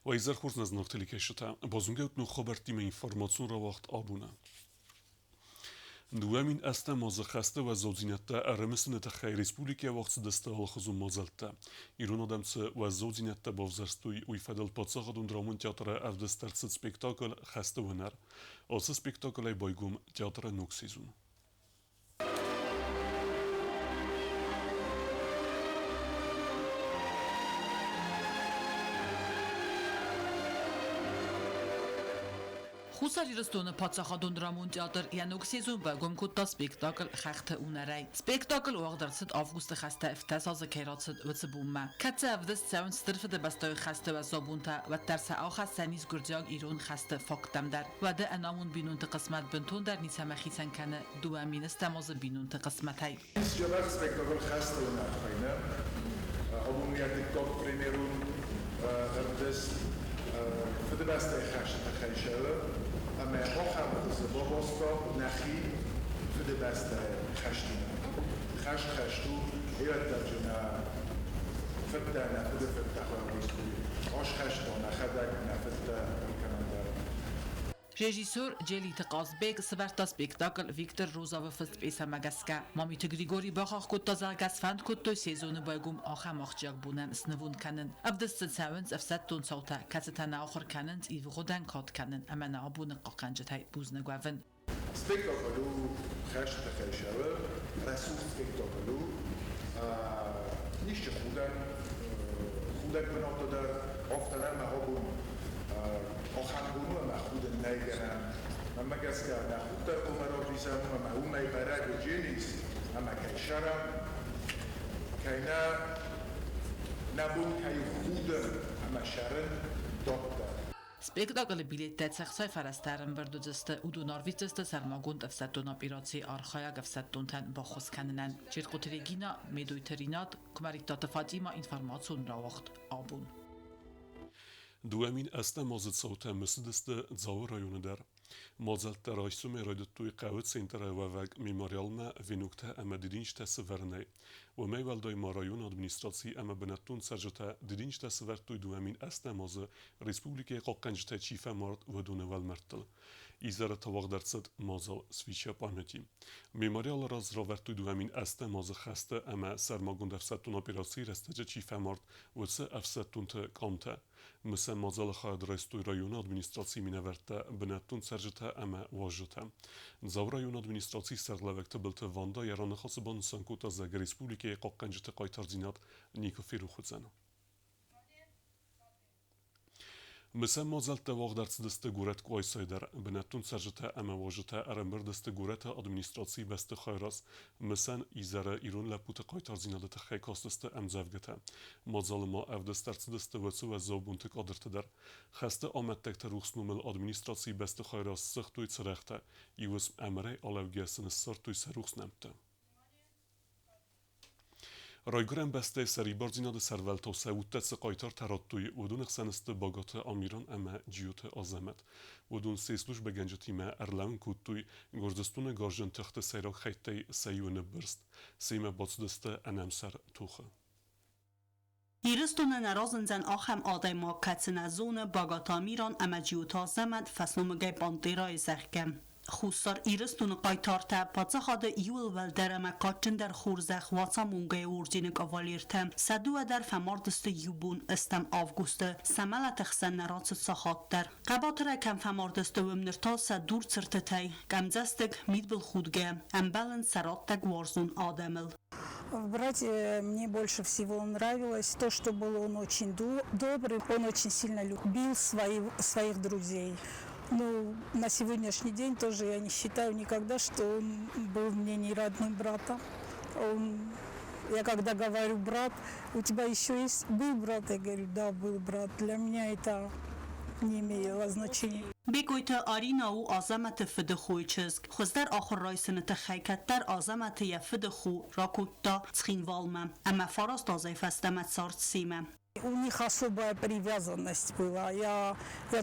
و ایزر خورز نزناک تلیکشتا بازونگوت نو خبرتیم اینفورماسیون را وقت آبونه. دوامین است مازه خسته و زوجینته ارمسنت خیر ریسپوبلیکا وقت دسته حال خزون مازلته. ایران آدمس و زوجینته بافزرستوی وی فدل پادساخ دون درامون تئاتر افدسترست سپیکتاکل خسته ونر. آس سپیکتاکل بایگوم تئاتر نوکسیزون. Хусар ирстуны патсахадун драмун театр янук сезон багом кутта спектакль хахта унарай. Спектакль уагдарсыд августа хаста эфтасазы кейратсыд өтсыбумма. Катса авдыс саун стырфыды бастой хаста ва забунта ва тарса ауха санис гурджаг ирун хаста фактамдар. Вада анамун бинун тقسمت بنتون در نیسم خیسن کنه دو امینست تماز بینون تقسمت های. جبر спектакль хаста унархайна. Обумияти топ примерун авдыс für die beste Chashelle, aber auch haben wir das Bobosko Nachi für die beste Chashtina. Chashtu, Erettajuna, Fettana, für die Fettachorwisku, Osh Chashtu, Nachadak, Nafetta, Kanandar. رژیسور جلیت قازبگ سبرتا سپیکتاکل ویکتور روزاو فست بیسا مگسکا مامیت گریگوری باخاخ کد تازا گسفند کد تو سیزون بایگوم آخا مخجاگ بونن سنوون کنن افدست ساونز افسد تون صوتا کتتن آخر کنن ایو غدن کات کنن اما نابون قاقنجت های بوزن گوون سپیکتاکلو خشت خیشاوه رسول سپیکتاکلو نیشت خودن کنات در آفتنه مهابون آخر بونو ما خود نایگرم اما کسی که نخود در عمر آبیزم اما اون میبرد جنیس اما که شرم که نه نبود که خود اما شرم داد Спектакль билетте цехсай фарастарым бирдуджысты удунарвицысты сармагунд афсаттун операции архаяг афсаттунтан бахус каннан чиркутрегина медуйтеринат кумариктата Фатима информацион равахт абун دوامین است مازد صوت مسدست زاور رایون در مازد ترایسوم رایدت توی قوت سنتر و وگ میماریالنا و نکته اما دیدینش تسورنه و میوالدای مارایون ادمنستراسی اما بنتون سرجتا دیدینش تسور توی دوامین است مازد ریسپوبلیکه قاقنجتا چیفه مرد و دونوال مرتل ایزار تواق درصد مازال سویچه پانتی میماریال راز راورد توی دوامین است مازد خسته اما سرماگون درصدتون اپراسی رستجه چیفه مرد و سه افسدتون تا کامته مثل مازال خواهد رئیس توی رایون ادمنستراسی مینورده بنتون سرجتا اما واجته زاو رایون ادمنستراسی سرلوکت بلت واندا یران خاص بان سنکوت از اگر ریسپوبلیکه قاقنجت قایتر زینات نیکو فیرو خودزنه مثل مازال تواق درس دست گورت کوای سایدر بنتون سرجتا اما واجته ارمبر دست گورت ادمنستراسی بست خیراس مثل ایزاره ایرون لپوت قایتر زینادت خیکاست دست امزفگته مازال ما اف دست دست وسو و زوبونت قادرت در خسته آمد تکت روخ نومل ادمنستراسی بست خیراس سخت توی سرخته ایوسم امره آلوگیسن سر توی سروخ نمته رایگرم بسته سری بارزیناد سرولتا سعودت سقایتر تراتوی ودون خسنست باگات آمیران اما جیوت آزمت ودون سیسلوش بگنجتی ما ارلون کودتوی گرزستون گارجن تخت سیراک خیطه سیون برست سیم باتدست انمسر توخه Ирыстуны наразынзан ахам адайма кациназуны багатамиран амаджиута замат фаснумгай пантера захкам. Хусар ирыстуны қайтарта пацахады юл валдерама качын дар хурзах вацамунгай уржины кавалиртам. Садуа дар фамардысты юбун истам августы самала тахсан нарацы сахаттар. Қабатыра кам фамардысты вымнырта садур цыртытай. Камзастык мидбыл худге. Амбалын сараттак варзун адамыл. В брате мне больше всего нравилось то, что был он очень добрый, он очень сильно любил своих друзей. Ну, на сегодняшний день тоже я не считаю никогда, что он был мне не родным братом. Я когда говорю брат, у тебя еще был брат? Я говорю, да, был брат. Для меня это не имело значения. بگویت آرینا و آزمت فد خوی چزگ خوزدر آخر رایسن تخیکت در آزمت یفد خو راکوتا تخین والمم اما فراز تازه فستمت سارت سیمم У них особая привязанность была. Я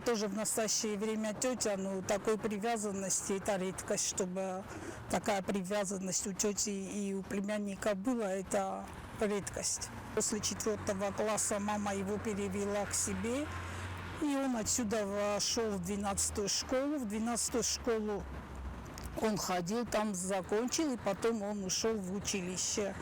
тоже в настоящее время тетя, но такой привязанности, это редкость, чтобы такая привязанность у тети и у племянника была, это редкость. После 4 класса мама его перевела к себе. И он отсюда вошел в 12-ю школу. В 12-ю школу он ходил, там закончил, и потом он ушел в училище.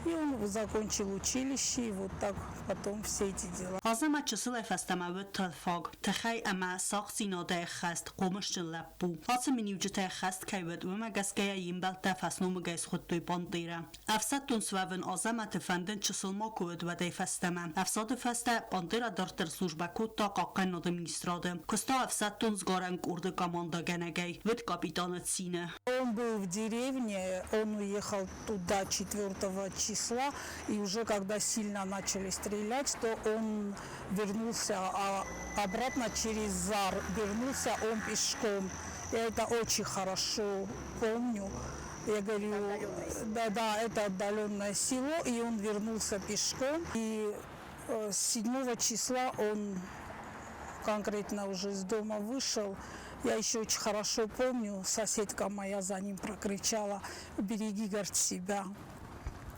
И он закончил училище, и вот так потом все эти дела. Азема чسل فستماوت تلفاق تخی اما ساخت سیناده خست قومش لبو آسم نیوجت خست کیود و مگسکه یمبل تفسنوم گیس خود توی باندیره افسد تون سوون آزما تفندن چسل ما کود و دی فستمن افساد فسته باندیره دارتر سوژبه کود تا قاقن نادم نیستراده کستا افسد تون زگارنگ ارده کامانده گنگی ود کاپیتانت سینه. Он был в деревне, он уехал туда 4 числа, и уже когда сильно начали стрелять, то он вернулся обратно через Зар, вернулся он пешком. Я это очень хорошо помню. Я говорю, да, это отдаленное село, и он вернулся пешком. И 7 числа он конкретно уже из дома вышел. Я еще очень хорошо помню, соседка моя за ним прокричала: «Береги, говорит, себя».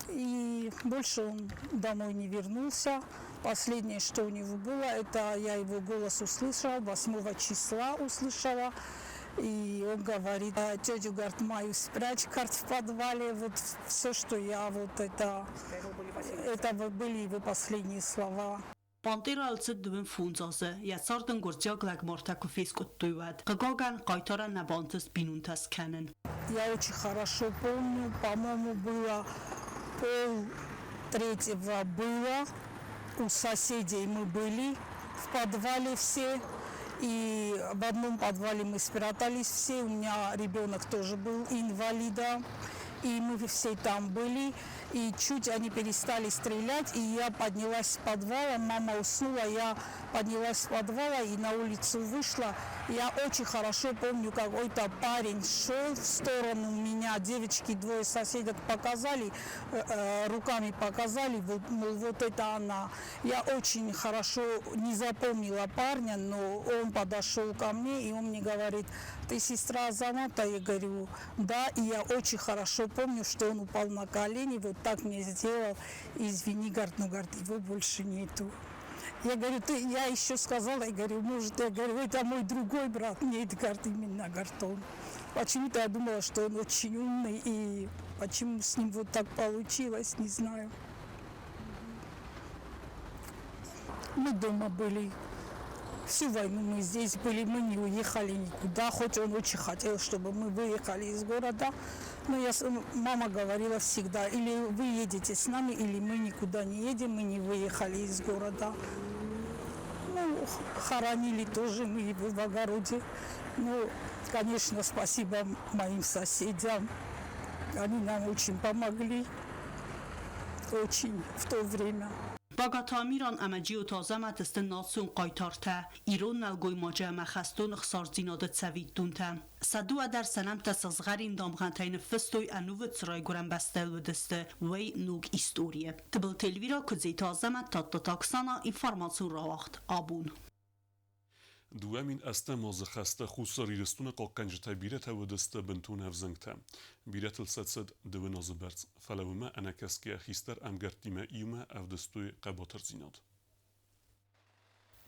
И больше он домой не вернулся. Последнее, что у него было, это я его голос услышала, 8 числа услышала. И он говорит: тетю, говорит, мою спрячь, говорит, в подвале. Вот все, что я вот это были его последние слова. باندیرا السد دوم فونزازه یا ساردن گرجاگ لگ مرتک و فیس کت دوید قاگان قایتارا نبانتست بینونتست کنن. Я очень хорошо помню, по-моему, было 2:30 было, у соседей мы были в подвале все, и в одном подвале мы спрятались все, у меня ребенок тоже был инвалидом, и мы все там были, и чуть они перестали стрелять, и я поднялась с подвала, мама уснула, я поднялась с подвала и на улицу вышла. Я очень хорошо помню, какой-то парень шел в сторону меня, девочки, 2 соседок показали, руками показали, мол, вот это она. Я очень хорошо не запомнила парня, но он подошел ко мне, и он мне говорит: «Ты сестра Азамата?» Я говорю: «Да». И я очень хорошо помню, что он упал на колени, вот так мне сделал: «Извини, говорит, ну, говорит, его больше нету». Я говорю: я еще сказала, я говорю, может, я говорю, это мой другой брат. Нет, говорит, именно, говорит, он. Почему-то я думала, что он очень умный, и почему с ним вот так получилось, не знаю. Мы дома были. Всю войну мы здесь были, мы не уехали никуда, хоть он очень хотел, чтобы мы выехали из города. Но мама говорила всегда: или вы едете с нами, или мы никуда не едем, мы не выехали из города. Ну, хоронили тоже мы его в огороде. Ну, конечно, спасибо моим соседям. Они нам очень помогли. Очень в то время. باگاتامیران امجی و تازه متست ناسون قایتارته ایرون نلگوی ماجه خستون خسار زیناده تسوید دونته صدو در سنم تسازغرین دامغانتین فستوی انووت سرای گرم بستل و دسته وی نوگ ایستوریه تبل تلویرا کزی تازه مت تاتا تاکسانا اینفارماسون را وقت آبون. دوامین استماز خسته خوصاری رستون قاقنجتا بیرت و دسته بنتون هفزنگتا بیرت السدسد دوین آزبرز فلوما انا کسکه خیستر امگردیمه ایومه او دستوی قباتر زیناد.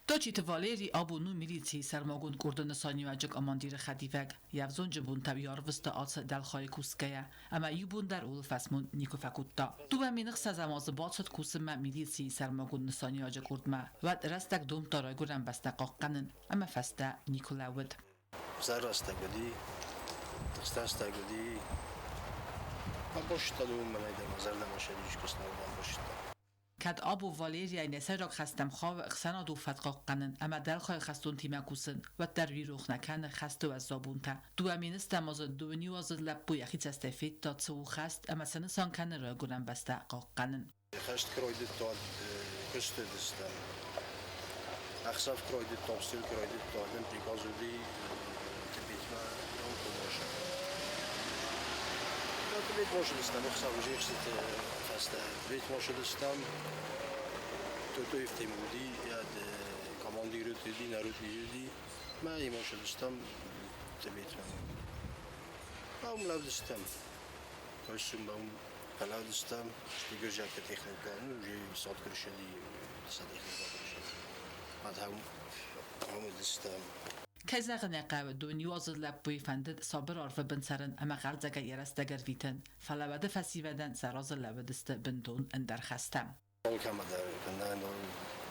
Точите Валери абуну милиции сармагун курдонасани ваджак амандир хадиваг явзон жбун табиарвста ац далхай куская ама юбун дар ул фасмун никофакутта тува минх сазамаз бацат кусма милиции сармагун насани ваджак курдма вад растак дум тарай гурам баста қаққанын ама фаста николавд зарастагуди тастастагуди башта дум манайда назарда машадиш куснавдан башта کد آب و والیری نسر را خستم خواه اخسنا دو فتقاق قنن اما دل خواه خستون تیمه کوسن و در وی روخ نکن خست و از زابون تا دو امینست اماز دو نیوازد لب بو یخی تستفید تا چو خست اما سنسان کن را گرن بسته قاق قنن خست کراید داد کست دستم اخصاف کراید تابستل کراید دادن پیکازودی تبیتما اون کنوشن تبیت ماشد استم اخصاف جیخست فسته تبیت ماشد استم تو افتیمودی یاد کاماندی رو تدی نرود نیودی ما ای ماشد استم تبیت ما اون لود استم کاشم با اون لود استم دیگر جاکت تخنیک کنم و جی ساعت کرشلی صدیقی کرشلی بعد هم دستم كزغن قاو دوني وازد لبوي فندد صابر عرف بنسرن اما غرزك يرستگر ويتن فلابد فسيودن سراز لبدست بندون اندر خستم كما دار كنا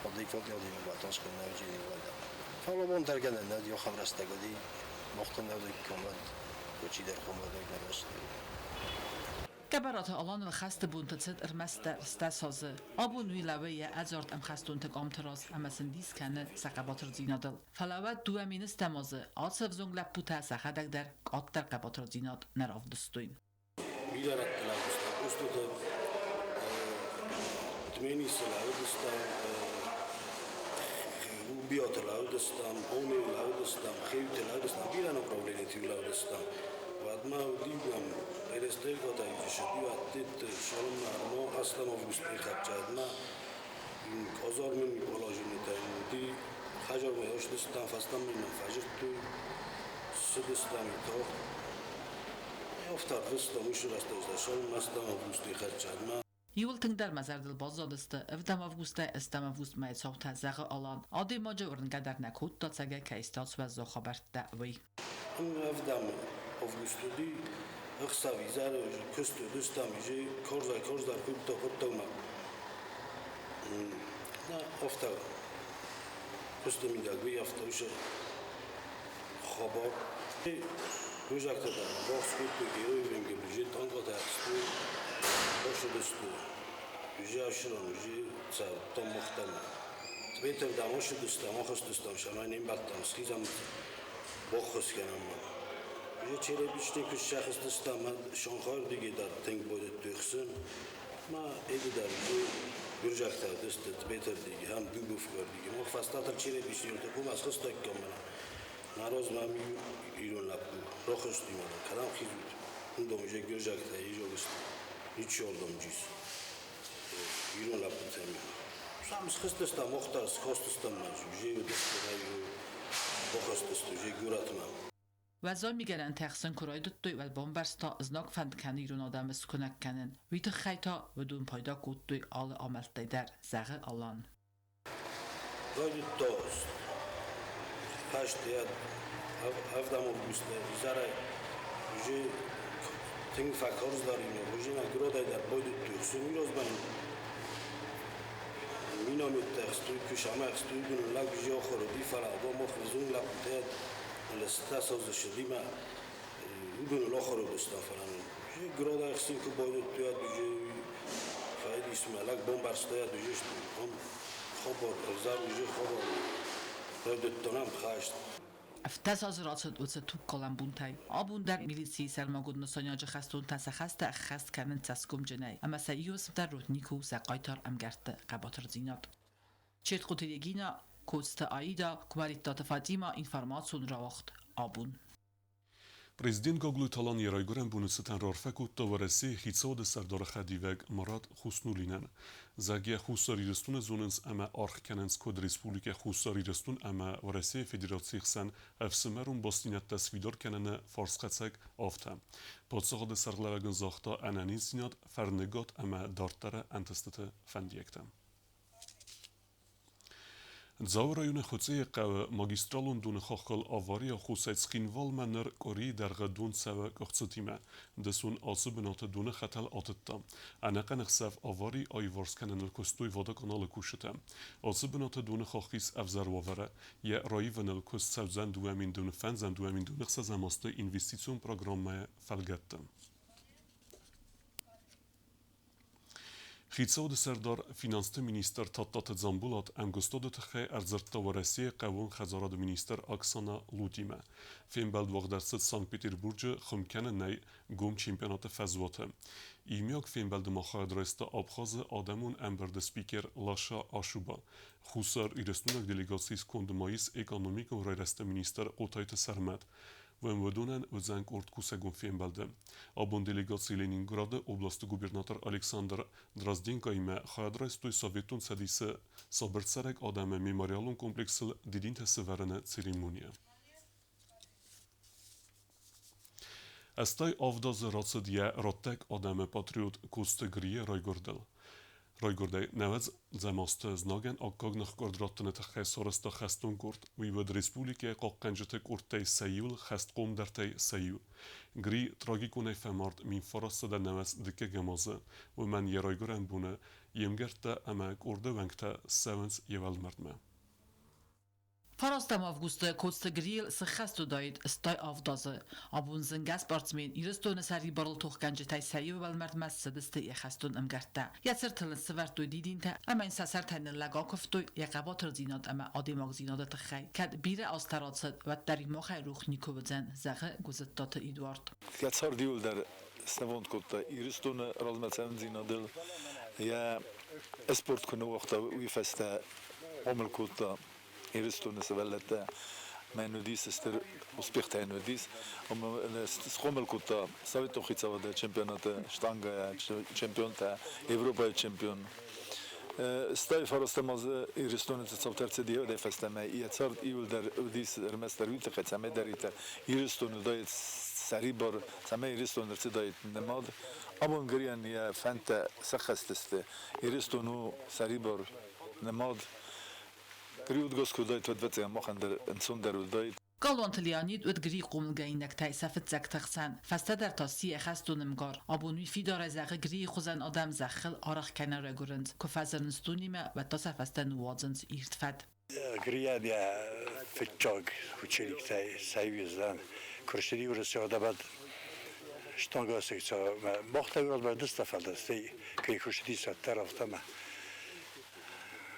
قضي كنت يودي بعطاش كنا يجي ولا فلو بون درجنا نادي خمر استقدي مختنا ذيك كمان وشي در خمر ذيك نرست كبرات الان الخست بونتت ارمست استاساز ابو نوی لوی ازارت ام خستون تک امتراز اما سندیس کنه سقباتر زینادل فلاوت دو امین استمازه آصف زنگ لپوتا سخدک در قات در قباتر زیناد نراف دستوین بیدارت تلاوستا استود تمینی سلاودستا بیات تلاودستا اونی تلاودستا خیلی تلاودستا بیرانو پروبلمی تلاودستا بعد ما دیدم ایرستای کاتا ایشدی و تیت شالم ما اصلا آفیس میخواد ما آزار من بالاجی نتایی خجار می‌داشت دستم فستم من فجر تو سدستم تا افتاد فستم میشه راست شالم اصلا آفیس میخواد ما یول تنگ در مزردل بازدادسته افتم آفگوسته استم آفگوست مای صوت زغ آلان عادی ماجه ورنگدر نکود تا سگه که استاس و زو خبر دعوی افتم آفگوستو دی اخساوی زار کستو دستم میشه کارز در کود تا کود ما نه افتاد کستو میداگوی افتادش خبر روزک دادم باز کود بگیری وینگ بجید آنگا دستو باشه دستو بجی آشران بجی سر تام مختلف تبیتر داماش دستم آخس دستم شما نیم باتم سکیزم باخس کنم بجی چهره بیشتر کش شخص دستم من شانخار دیگه در تنگ بوده تویخسن ما ایده در روزک دست تبیتر دیگه هم دو بفکر دیگه ما فستاتر چهره بیشتر تکم از خست تکم من ناراض من ایران لبو راخش دیمانم کدام خیزود اون دومیشه روزک یه جا گست هیچ یادم چیز ایران لبو تمی سامس خستم مختار خستم ماجوجی و دست رایو بخستم جی گوراتم وزای میگرن تخسن کرای دوی و بمبرستا ازناک فند کنی ایران آدم سکنک کنن ویت خیتا و دون پایدا کود دوی آل آملتی در زغ آلان رای دوست پشت یاد هفدم آگوسته زاره جی تنگ فکرز داریم و جی نگراد در باید توی میراز باید مینامت تخستوی کشامه اخستوی بینو لگ جی آخر دی فرا با مخزون لپتاد لسته ساز شدیم بینو لاخر بسته فرا جی گراد اخستوی که باید توی جی خیلی اسم لگ بمبرسته یاد جیش هم خبر زار جی خبر رای دتونم خشت افتاس از راسد اوت تو کلم بونتای آبون در میلیسی سرماگود نسانیاج خستون تنس خست کنن تسکم جنای اما سیوس در رودنیکو سقایتر امگرت قباتر زیناد چیت قطریگینا کوست آیدا کماریتات فاطیما اینفرماسون راوخت آبون Президент Гоглу Талан Ярайгурен бунусетан рарфеку тавареси хицод сардор хадивег Марат Хуснулинен. Загия Хусариристун зуненс ама архкененс код республика Хусариристун ама вареси федерацийхсан эфсемерун бастинет тасвидор кенене фарсқацек афта. Подсағады сарлавеген захта ананин синат фернегат ама дартара антестete фендиекта. Зау район خوزه قو ماگیسترالون دون خاخل آواری خوزه سخینوال منر کاری در غدون سوا کخصتیمه دسون آسب نات دون خطل آتتا انقن اخصف آواری آیوارس کنن الکستوی وادا کانال کوشته آسب نات دون خاخیس افزر واره یه رای ونل کست سوزن دوامین دون فنزن دوامین دون اخصه زماسته اینوستیسیون پروگرام فلگته خیتسود سردار فینانست مینیستر تاتات زنبولات امگستاد تخه ارزرت وارسی قوان خزارات مینیستر اکسانا لودیمه فیلم بلد وقت درست سانت پیتربورگ خمکن نی گم چمپیونات فزواته ایمیاک فیلم بلد مخاید رست آبخاز آدمون امبرد سپیکر لاشا آشوبا خوصار ایرستونک دلیگاسیس کندماییس اکانومیک و رست مینیستر اوتایت سرمد Вымведунен в занг орткусегун фембалде. Абон делегации Ленинграда области губернатор Александр Дрозденко име хаядрайстуй советун садисе соберцерек адаме мемориалун комплексил дидинте северене церемония. Estaj avdaz racedje rattek adame patriot kostegrie rajgordel. Roigordei nevez zemast znagen a kagnak kordrattenet a hejszoraszta heston kort, újvad Republike kakkenjete kortei szejül, hest komdertei szejül. Gri tragikonei femart min faraszada nevez dikegemazze, u men jeroigoren bune, jemgerte eme kordevengte sevens jevelmertme. Farastam avgustă coțtă grill să xastu dait stai avdază. Abun zânga sportsmen iristone sari barıl toxkanje tay sayu velmert messe deste xastun amgarta. Yatsirtılın sıvertu didinte ama insasar tanın lagakoftu yaqabatır zinat ama adimag zinat txay. Kad bire astaratset ve dari moxay ruxnikovzen zağı guzettat Eduard. Yatsar diul der snavont kotta iristone razmetsen zinadil ya esport kunu waqta u festa omel kotta Iristone sevellette menudis ester uspjeh menudis schomel kuta savjet ohica da čempionata štanga čempionata Evropa je čempion staj farostamaz Iristone cavterce dio da festame i cart iul der udis remester ute khacame derita Iristone da saribor same Iristone da nemad abon grian ya fanta sakhasteste Iristone saribor nemad Griud goskudait vedvece mochander ensunder udait. Kalantlianid ud gri qomlgainek tay safet zaktaxsan. Fasta der tasi xastunum gar. Abunui fidar zagh gri khuzan adam zakhil araq kanar gurund. Kofazern stunime ve tasa fasta nuwadzens irtfad. Gria dia fitchog uchelik tay sayvizdan. Kurshidi urası odabad shtanga seksa moxtavraz berdista faldasti ki kurshidi sa taraftama.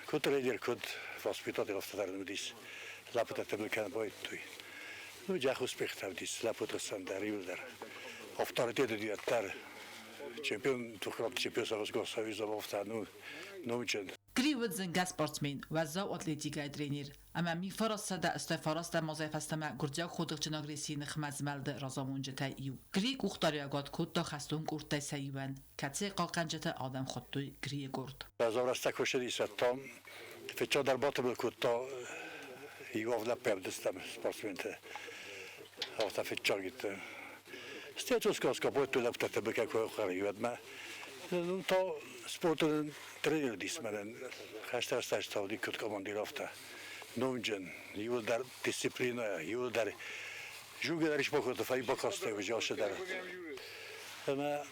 Kutredir kut воспитатель автодарнудис лапата мекан бойтуй ну жахус пехтавдис лапата сандариулдар авторитет диаттар чемпион тухрат чемпион Советского Союза вовтану нучен Гривд зенга спортсмен ва за атлетика тренер ама ми фарасада استفاراست مزایفستما گرجا خودق جناگریسی نخمزملد رازامونجتا ایو گری گوختاریاگات کود تا خستون گورتای سیوان کتسی قاقنجتا آدم خودتوی گری گورد رازامرستا کشدی ستام Feccio dal bottom del cotto i uova da perdere sportsmente ho sta feccio che stesso scosso poi tu la puttana perché quello che arriva ma non to sport trainer dis ma hasta sta di kut comandire ofta non gen io dar disciplina io dar giocare poco da fai poco sta e già c'è da ma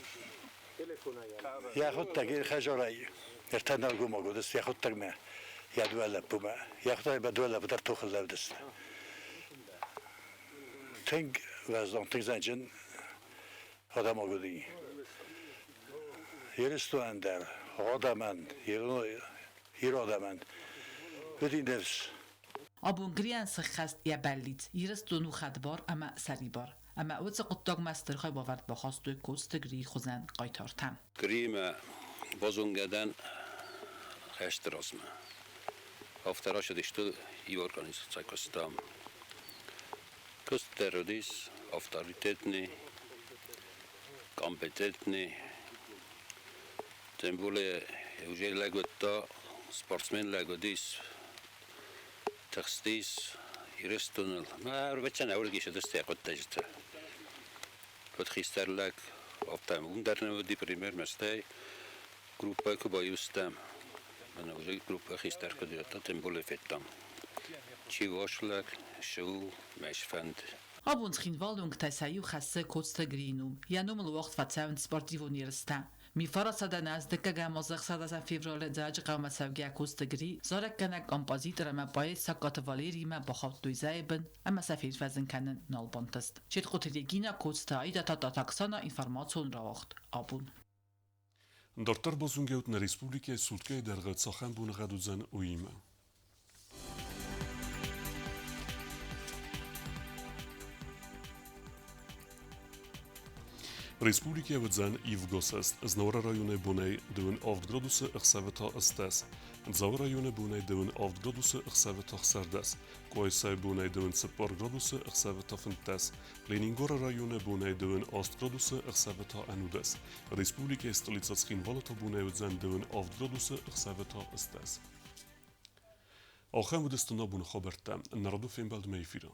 ياخذ تغيير خجري ارتنا القوم قدس ياخذ تغمه يدولا بوما ياخذ بدولا بدر توخل لودس تنج وازون تنجن هذا موجودي يرستو اندر آدمان يرادمان بدین نفس Abun grian سخست یا بلیت یرست نو خدبار اما سریبار اما اوت قطاق مستر خای باورد بخواست دوی کوست گری خوزن قایتارتم گریم بازونگدن خشت رازمه افتراش داشتو ای ارگانیزاcja کستم کست terrodis авторитетни компетентни тем более уже легота спортсмен легодис текстис ирестунел ма рвечана ургише десте коттежте подхистерлак оптам ундерне ди пример месте группа кубаюстам мана уже группа хистерка диата тем более феттам чивошлак شو مش فند Abun schinwaldung tajsaju chasse kotste grinum. Ja numel wacht wat zeven sportivo niersta. Mi farasada nas de kaga mozak sada sa fevral zaj qama savgia koste gri. Zarak kana kompozitor ma pay sakat valeri ma bakhat duizaiben ama safir fazen kanen nalbantast. Chit qotregina koste aida ta taksana information rawacht. Abun. Dortar bozungeut na Republike Sudke der Gatsachen bun gaduzen uima. Республика Вдзан и в Госест, знора районе Буней, дъвен 8 градуса Ахсавета Астес, Дзау районе Буней, дъвен 8 градуса Ахсавета Хсардес, Койсай Буней, дъвен 4 градуса Ахсавета Фентес, Ленингора районе Буней, дъвен 8 градуса Ахсавета Анудес, Республика е столица Схинвалата Буней Вдзан, дъвен 8 градуса Ахсавета Астес. Ахем Вдестана Бун Хаберта, народов им балд мейфира.